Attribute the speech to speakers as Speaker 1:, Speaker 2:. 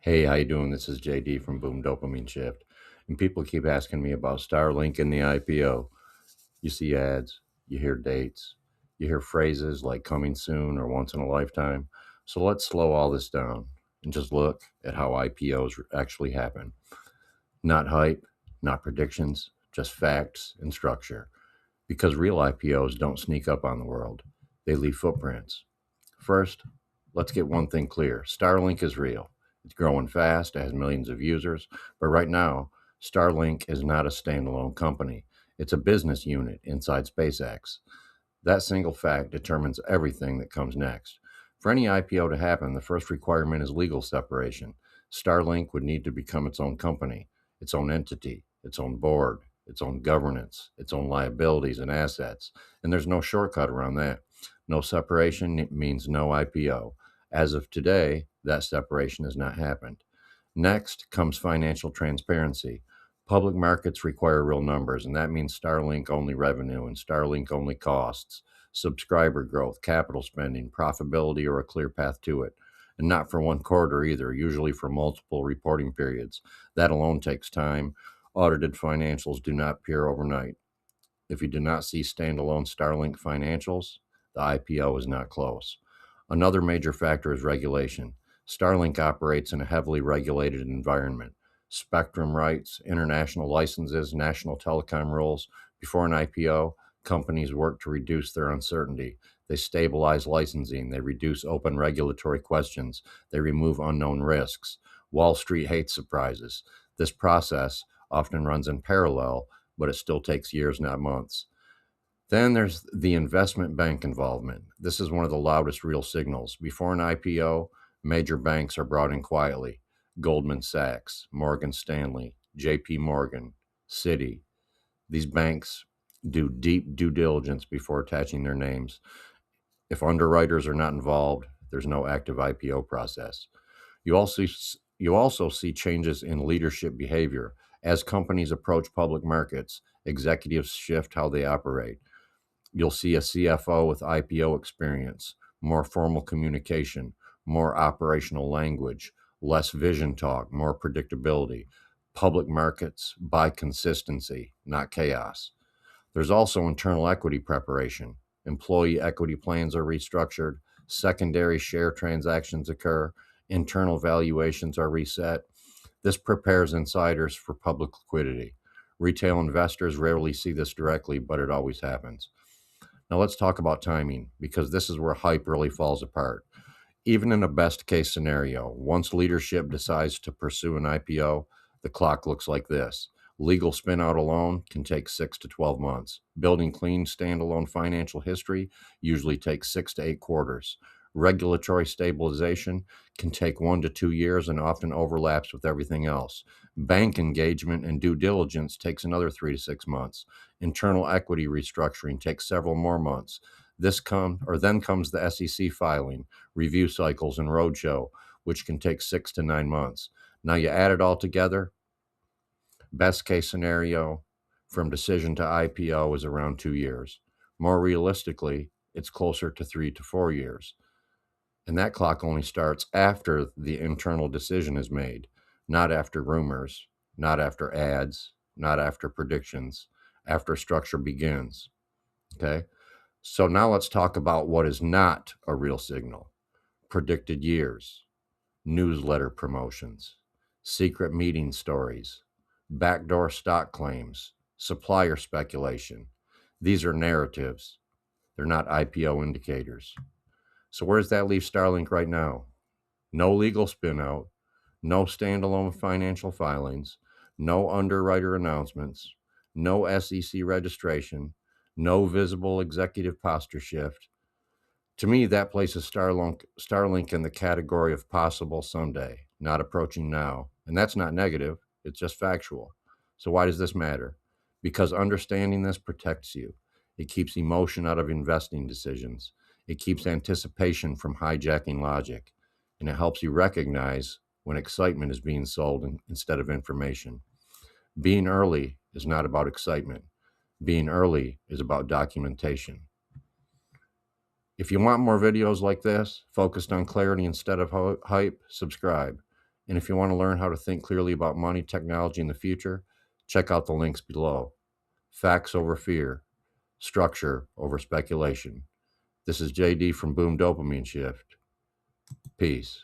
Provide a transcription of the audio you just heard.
Speaker 1: Hey, how you doing? This is JD from Boom Dopamine Shift. And people keep asking me about Starlink and the IPO. You see ads, you hear dates, you hear phrases like coming soon or once in a lifetime. So let's slow all this down and just look at how IPOs actually happen. Not hype, not predictions, just facts and structure. Because real IPOs don't sneak up on the world, they leave footprints. First, let's get one thing clear. Starlink is real. It's growing fast, it has millions of users, but right now, Starlink is not a standalone company. It's a business unit inside SpaceX. That single fact determines everything that comes next. For any IPO to happen, the first requirement is legal separation. Starlink would need to become its own company, its own entity, its own board, its own governance, its own liabilities and assets. And there's no shortcut around that. No separation means no IPO. As of today, that separation has not happened. Next comes financial transparency. Public markets require real numbers, and that means Starlink only revenue and Starlink only costs, subscriber growth, capital spending, profitability, or a clear path to it. And not for one quarter either, usually for multiple reporting periods. That alone takes time. Audited financials do not appear overnight. If you do not see standalone Starlink financials, the IPO is not close. Another major factor is regulation. Starlink operates in a heavily regulated environment. Spectrum rights, international licenses, national telecom rules. Before an IPO, companies work to reduce their uncertainty. They stabilize licensing. They reduce open regulatory questions. They remove unknown risks. Wall Street hates surprises. This process often runs in parallel, but it still takes years, not months. Then there's the investment bank involvement. This is one of the loudest real signals. Before an IPO, major banks are brought in quietly. Goldman Sachs, Morgan Stanley, JP Morgan, Citi. These banks do deep due diligence before attaching their names. If underwriters are not involved, there's no active IPO process. You also you also see changes in leadership behavior. As companies approach public markets, executives shift how they operate. You'll see a CFO with IPO experience, more formal communication, more operational language, less vision talk, more predictability. Public markets buy consistency, not chaos. There's also internal equity preparation. Employee equity plans are restructured, secondary share transactions occur, internal valuations are reset. This prepares insiders for public liquidity. Retail investors rarely see this directly, but it always happens. Now let's talk about timing because this is where hype really falls apart. Even in a best case scenario, once leadership decides to pursue an IPO, the clock looks like this. Legal spinout alone can take 6 to 12 months. Building clean standalone financial history usually takes 6 to 8 quarters. Regulatory stabilization can take 1 to 2 years and often overlaps with everything else. Bank engagement and due diligence takes another 3 to 6 months. Internal equity restructuring takes several more months. Then comes the SEC filing, review cycles, and roadshow, which can take 6 to 9 months. Now you add it all together, best case scenario from decision to IPO is around 2 years. More realistically, it's closer to 3 to 4 years. And that clock only starts after the internal decision is made, not after rumors, not after ads, not after predictions, after structure begins. Okay. So now let's talk about what is not a real signal: predicted years, newsletter promotions, secret meeting stories, backdoor stock claims, supplier speculation. These are narratives. They're not IPO indicators. So where does that leave Starlink right now? No legal spinout, no standalone financial filings, no underwriter announcements, no SEC registration, no visible executive posture shift. To me, that places Starlink in the category of possible someday, not approaching now. And that's not negative, it's just factual. So why does this matter? Because understanding this protects you. It keeps emotion out of investing decisions. It keeps anticipation from hijacking logic. And it helps you recognize when excitement is being sold instead of information. Being early is not about excitement. Being early is about documentation. If you want more videos like this, focused on clarity instead of hype, subscribe. And if you want to learn how to think clearly about money, technology, and the future, check out the links below. Facts over fear, structure over speculation. This is JD from Boom Dopamine Shift. Peace.